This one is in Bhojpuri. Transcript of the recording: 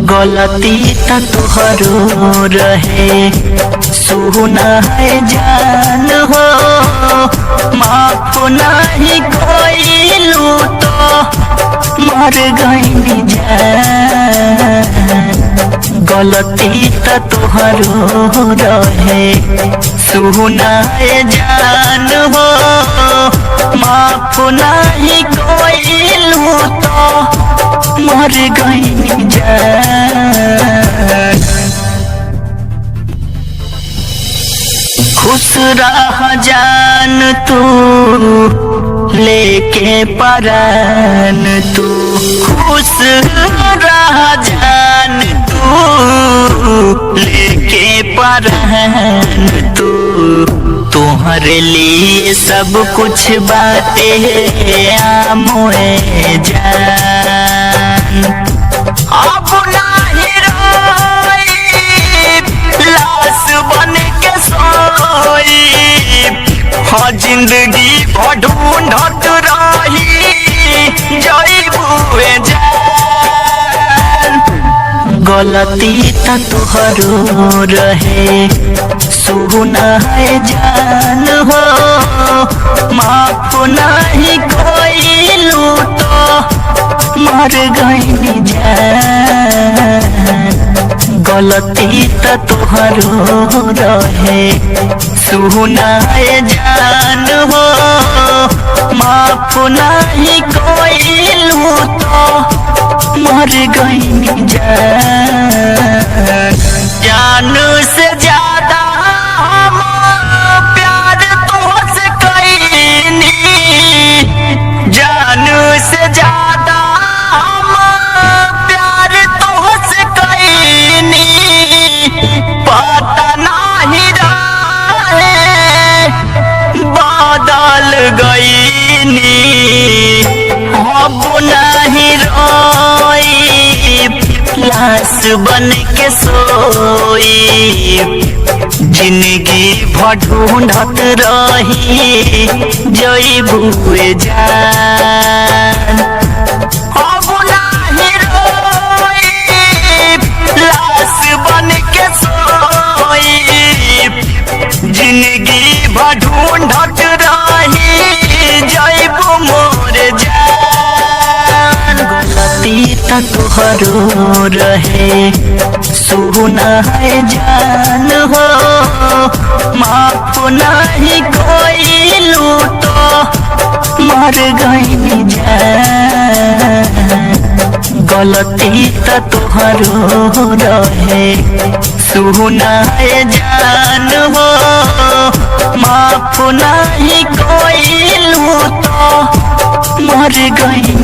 गलती त तोहरो रहे सुना है जान हो, माफ नहीं कइलू तो मर गइनी जान। गलती त तोहरो रहे सुना है जान हो, माफ नहीं कइलू तो मर गइनी जान। खुश रह जान तू लेके परान तू, खुश रह जान तू लेके परान तू। तुम्हारे लिए सब कुछ बातें आमोए जान। अब नहीं रोई लाश बन के सोई, हाँ जिंदगी भर ढूंढत रही जइबुए जान। गलती त तोहरो रहे सुना है जान हो, माफ नहीं कइलू तो मर गइनी जान। गलती त तोहरो रहे सुना है जान हो, माफ नहीं कइलू तो मर गइनी जान। जान से ज्यादा हम प्यार तुझसे कइनी, जान से ज्यादा हम प्यार तुझसे कइनी। पता नहीं रहे बदल गइनी, अब नहीं रोई लाश बन के सोई। जिंदगी भर ढूंढत रही जइबुए जान। अब नहीं रोई लाश बन के सोई, जिंदगी भर ढूंढत रही जइबु मोर जान। गलती त तोहरो रहे सुना है जान हो, माफ नहीं कइलू तो मर गइनी जान। गलती त तोहरो रहे सुना है जान हो, माफ नहीं कइलू तो मर गइनी